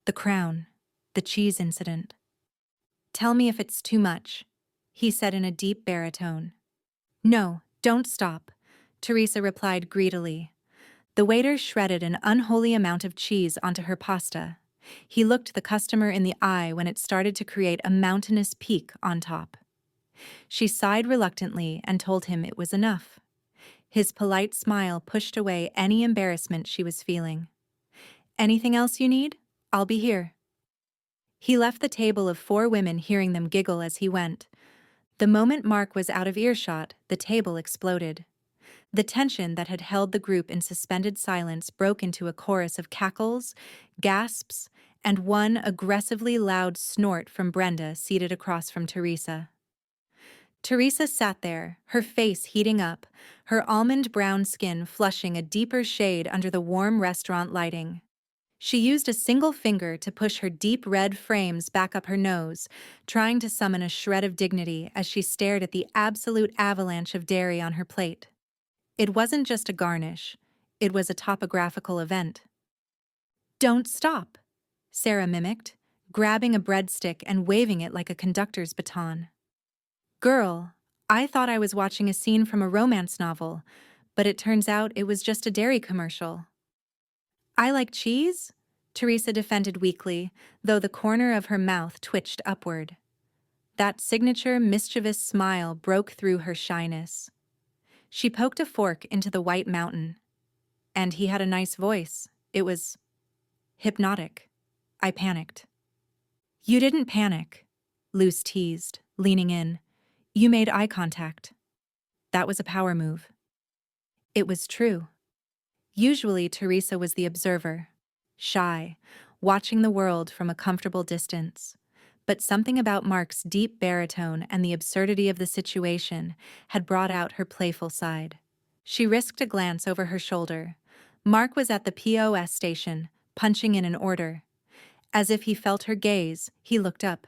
The crown. The cheese incident. Tell me if it's too much, he said in a deep baritone. No, don't stop, Teresa replied greedily. The waiter shredded an unholy amount of cheese onto her pasta. He looked the customer in the eye when it started to create a mountainous peak on top. She sighed reluctantly and told him it was enough. His polite smile pushed away any embarrassment she was feeling. Anything else you need? I'll be here. He left the table of 4 women hearing them giggle as he went. The moment Mark was out of earshot, the table exploded. The tension that had held the group in suspended silence broke into a chorus of cackles, gasps, and one aggressively loud snort from Brenda seated across from Teresa. Teresa sat there, her face heating up, her almond brown skin flushing a deeper shade under the warm restaurant lighting. She used a single finger to push her deep red frames back up her nose, trying to summon a shred of dignity as she stared at the absolute avalanche of dairy on her plate. It wasn't just a garnish, it was a topographical event. Don't stop, Sarah mimicked, grabbing a breadstick and waving it like a conductor's baton. Girl, I thought I was watching a scene from a romance novel, but it turns out it was just a dairy commercial. I like cheese, Teresa defended weakly, though the corner of her mouth twitched upward. That signature mischievous smile broke through her shyness. She poked a fork into the white mountain. And he had a nice voice. It was hypnotic. I panicked. You didn't panic, Luce teased, leaning in. You made eye contact. That was a power move. It was true. Usually Teresa was the observer, shy, watching the world from a comfortable distance. But something about Mark's deep baritone and the absurdity of the situation had brought out her playful side. She risked a glance over her shoulder. Mark was at the POS station, punching in an order. As if he felt her gaze, he looked up.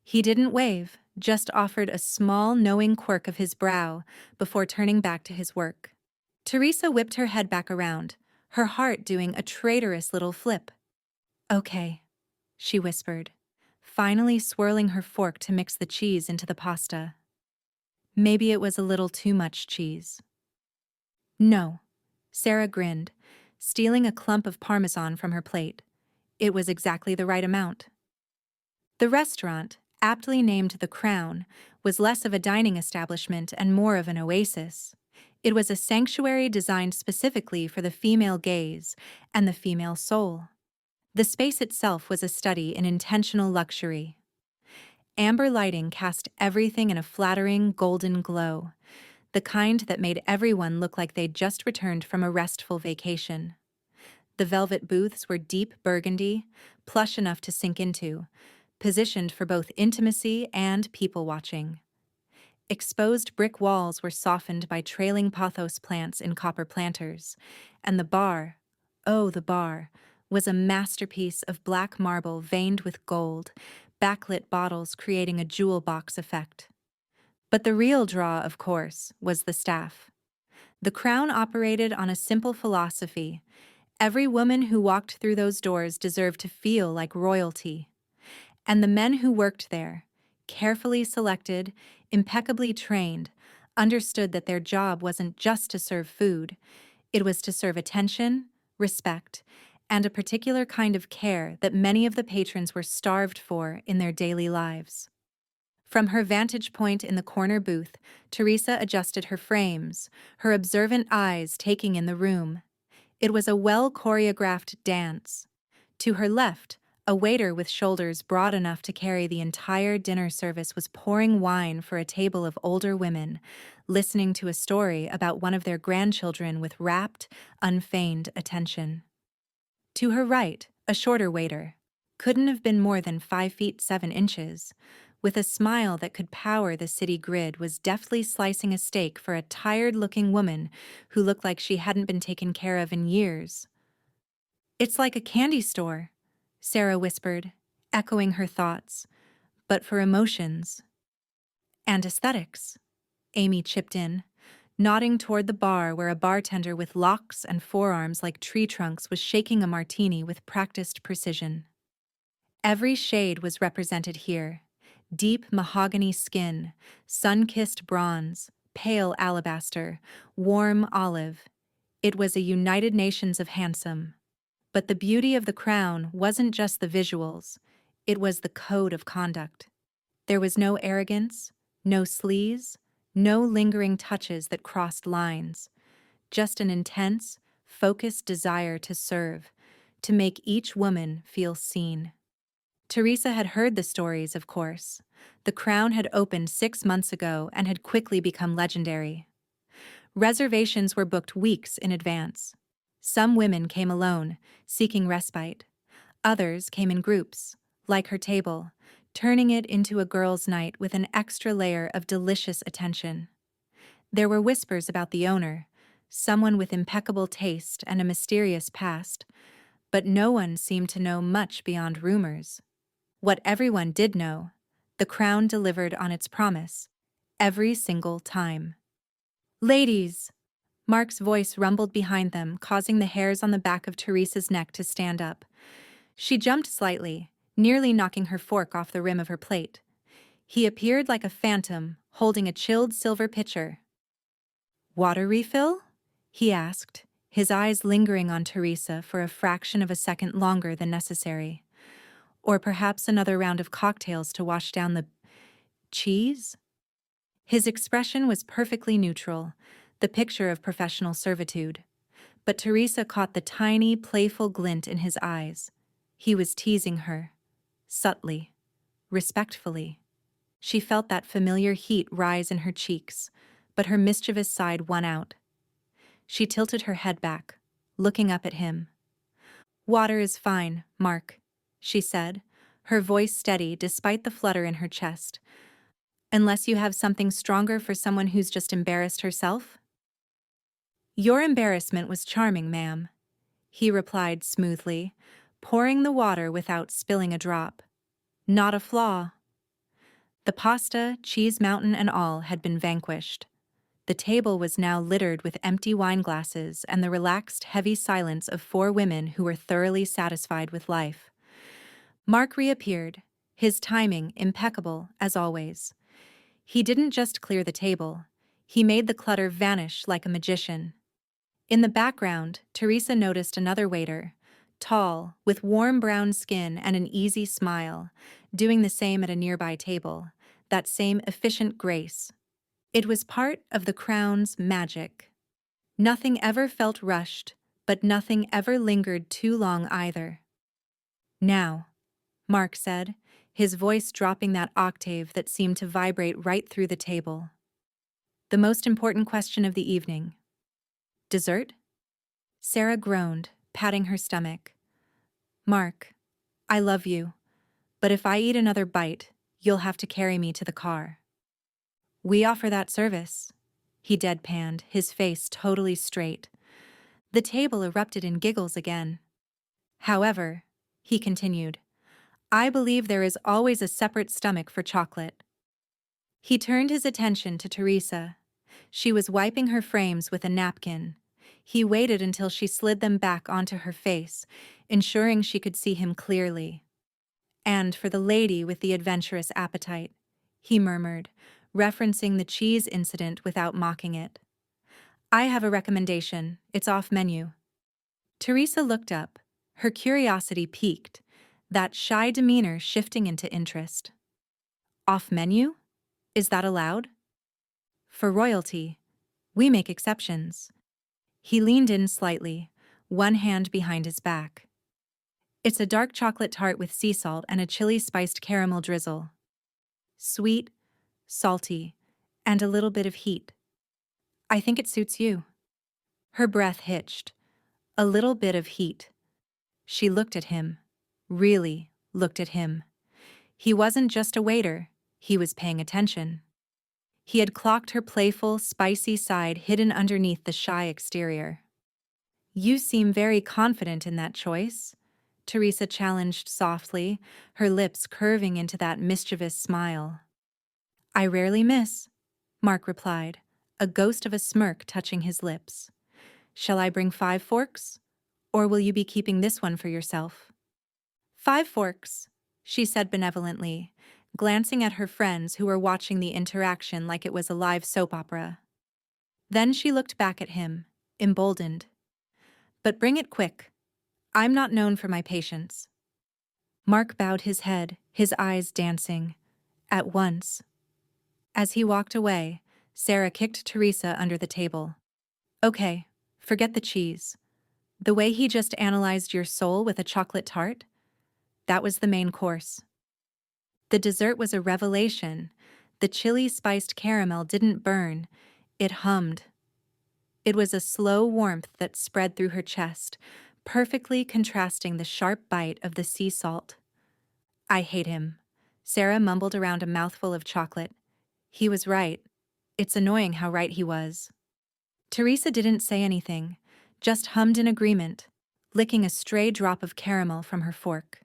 He didn't wave, just offered a small, knowing quirk of his brow before turning back to his work. Teresa whipped her head back around, her heart doing a traitorous little flip. Okay, she whispered, finally swirling her fork to mix the cheese into the pasta. Maybe it was a little too much cheese. No, Sarah grinned, stealing a clump of Parmesan from her plate. It was exactly the right amount. The restaurant, aptly named The Crown, was less of a dining establishment and more of an oasis. It was a sanctuary designed specifically for the female gaze and the female soul. The space itself was a study in intentional luxury. Amber lighting cast everything in a flattering golden glow, the kind that made everyone look like they'd just returned from a restful vacation. The velvet booths were deep burgundy, plush enough to sink into, positioned for both intimacy and people-watching. Exposed brick walls were softened by trailing pothos plants in copper planters, and the bar, oh, the bar, was a masterpiece of black marble veined with gold, backlit bottles creating a jewel box effect. But the real draw, of course, was the staff. The Crown operated on a simple philosophy. Every woman who walked through those doors deserved to feel like royalty. And the men who worked there, carefully selected, impeccably trained, understood that their job wasn't just to serve food. It was to serve attention, respect, and a particular kind of care that many of the patrons were starved for in their daily lives. From her vantage point in the corner booth, Teresa adjusted her frames, her observant eyes taking in the room. It was a well-choreographed dance. To her left, a waiter with shoulders broad enough to carry the entire dinner service was pouring wine for a table of older women, listening to a story about one of their grandchildren with rapt, unfeigned attention. To her right, a shorter waiter, couldn't have been more than 5 feet 7 inches, with a smile that could power the city grid, was deftly slicing a steak for a tired-looking woman who looked like she hadn't been taken care of in years. It's like a candy store, Sarah whispered, echoing her thoughts, but for emotions. And aesthetics, Amy chipped in, nodding toward the bar where a bartender with locks and forearms like tree trunks was shaking a martini with practiced precision. Every shade was represented here: deep mahogany skin, sun-kissed bronze, pale alabaster, warm olive. It was a United Nations of handsome. But the beauty of the crown wasn't just the visuals, it was the code of conduct. There was no arrogance, no sleaze, no lingering touches that crossed lines, just an intense, focused desire to serve, to make each woman feel seen. Teresa had heard the stories, of course. The crown had opened 6 months ago and had quickly become legendary. Reservations were booked weeks in advance. Some women came alone, seeking respite. Others came in groups, like her table, turning it into a girls' night with an extra layer of delicious attention. There were whispers about the owner, someone with impeccable taste and a mysterious past, but no one seemed to know much beyond rumors. What everyone did know, the crown delivered on its promise, every single time. "Ladies!" Mark's voice rumbled behind them, causing the hairs on the back of Teresa's neck to stand up. She jumped slightly, nearly knocking her fork off the rim of her plate. He appeared like a phantom, holding a chilled silver pitcher. "Water refill?" he asked, his eyes lingering on Teresa for a fraction of a second longer than necessary. Or perhaps another round of cocktails to wash down the cheese? His expression was perfectly neutral, the picture of professional servitude. But Teresa caught the tiny, playful glint in his eyes. He was teasing her. Subtly. Respectfully. She felt that familiar heat rise in her cheeks, but her mischievous side won out. She tilted her head back, looking up at him. "Water is fine, Mark," she said, her voice steady despite the flutter in her chest. "Unless you have something stronger for someone who's just embarrassed herself?" "Your embarrassment was charming, ma'am," he replied smoothly, pouring the water without spilling a drop. "Not a flaw." The pasta, cheese mountain and all had been vanquished. The table was now littered with empty wine glasses and the relaxed, heavy silence of 4 women who were thoroughly satisfied with life. Mark reappeared, his timing impeccable, as always. He didn't just clear the table, he made the clutter vanish like a magician. In the background, Teresa noticed another waiter, tall, with warm brown skin and an easy smile, doing the same at a nearby table, that same efficient grace. It was part of the crown's magic. Nothing ever felt rushed, but nothing ever lingered too long either. "Now," Mark said, his voice dropping that octave that seemed to vibrate right through the table. "The most important question of the evening. Dessert?" Sarah groaned, patting her stomach. "Mark, I love you, but if I eat another bite, you'll have to carry me to the car." "We offer that service," he deadpanned, his face totally straight. The table erupted in giggles again. "However," he continued, "I believe there is always a separate stomach for chocolate." He turned his attention to Teresa. She was wiping her frames with a napkin. He waited until she slid them back onto her face, ensuring she could see him clearly. "And for the lady with the adventurous appetite," he murmured, referencing the cheese incident without mocking it. "I have a recommendation. It's off menu." Teresa looked up, her curiosity piqued, that shy demeanor shifting into interest. "Off menu? Is that allowed?" "For royalty. We make exceptions." He leaned in slightly, one hand behind his back. "It's a dark chocolate tart with sea salt and a chili-spiced caramel drizzle. Sweet, salty, and a little bit of heat. I think it suits you." Her breath hitched. A little bit of heat. She looked at him. Really looked at him. He wasn't just a waiter, he was paying attention. He had clocked her playful, spicy side hidden underneath the shy exterior. "You seem very confident in that choice," Teresa challenged softly, her lips curving into that mischievous smile. "I rarely miss," Mark replied, a ghost of a smirk touching his lips. "Shall I bring 5 forks? Or will you be keeping this one for yourself?" "5 forks," she said benevolently, glancing at her friends who were watching the interaction like it was a live soap opera. Then she looked back at him, emboldened. But bring it quick. I'm not known for my patience. Mark bowed his head, his eyes dancing. At once. As he walked away, Sarah kicked Teresa under the table. Okay, forget the cheese. The way he just analyzed your soul with a chocolate tart? That was the main course. The dessert was a revelation. The chili spiced caramel didn't burn, it hummed. It was a slow warmth that spread through her chest, perfectly contrasting the sharp bite of the sea salt. I hate him. Sarah mumbled around a mouthful of chocolate. He was right. It's annoying how right he was. Teresa didn't say anything, just hummed in agreement, licking a stray drop of caramel from her fork.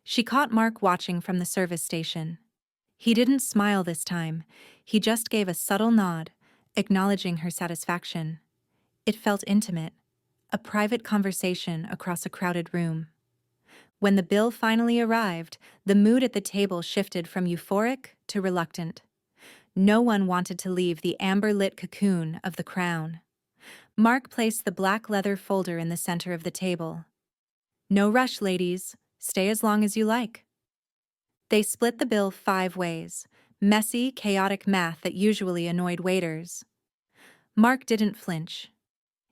She caught Mark watching from the service station. He didn't smile this time, he just gave a subtle nod, acknowledging her satisfaction. It felt intimate, a private conversation across a crowded room. When the bill finally arrived, the mood at the table shifted from euphoric to reluctant. No one wanted to leave the amber-lit cocoon of the crown. Mark placed the black leather folder in the center of the table. No rush, ladies. Stay as long as you like. They split the bill 5 ways, messy, chaotic math that usually annoyed waiters. Mark didn't flinch.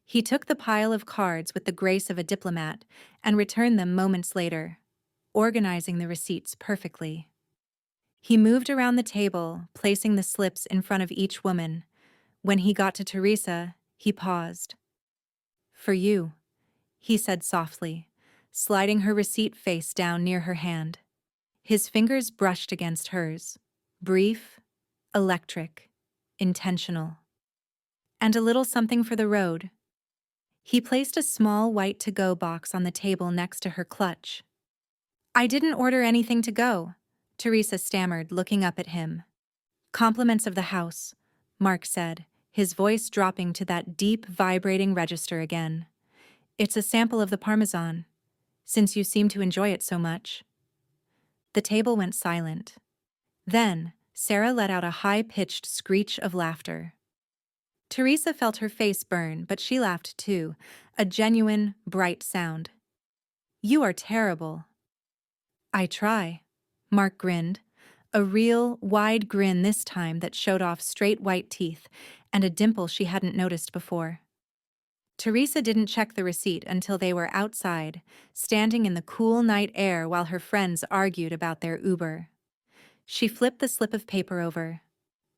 He took the pile of cards with the grace of a diplomat and returned them moments later, organizing the receipts perfectly. He moved around the table, placing the slips in front of each woman. When he got to Teresa, he paused. For you, he said softly, sliding her receipt face down near her hand. His fingers brushed against hers, brief, electric, intentional. And a little something for the road. He placed a small white to-go box on the table next to her clutch. I didn't order anything to go, Teresa stammered, looking up at him. Compliments of the house, Mark said, his voice dropping to that deep, vibrating register again. It's a sample of the Parmesan, since you seem to enjoy it so much. The table went silent. Then, Sarah let out a high-pitched screech of laughter. Teresa felt her face burn, but she laughed too, a genuine, bright sound. You are terrible. I try. Mark grinned, a real, wide grin this time that showed off straight white teeth and a dimple she hadn't noticed before. Teresa didn't check the receipt until they were outside, standing in the cool night air while her friends argued about their Uber. She flipped the slip of paper over.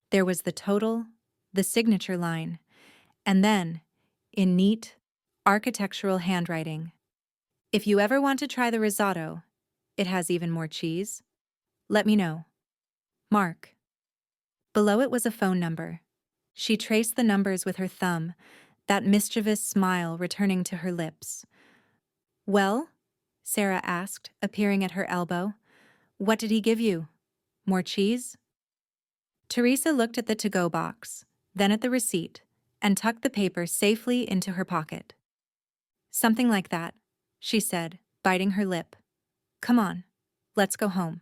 There was the total, the signature line, and then, in neat, architectural handwriting, if you ever want to try the risotto, it has even more cheese, let me know. Mark. Below it was a phone number. She traced the numbers with her thumb, that mischievous smile returning to her lips. Well? Sarah asked, appearing at her elbow. What did he give you? More cheese? Teresa looked at the to-go box, then at the receipt, and tucked the paper safely into her pocket. Something like that, she said, biting her lip. Come on, let's go home.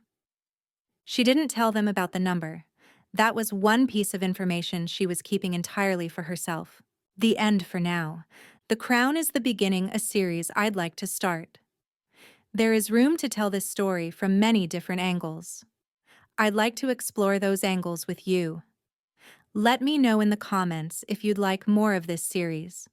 She didn't tell them about the number. That was one piece of information she was keeping entirely for herself. The end for now. The Crown is the beginning a series I'd like to start. There is room to tell this story from many different angles. I'd like to explore those angles with you. Let me know in the comments if you'd like more of this series.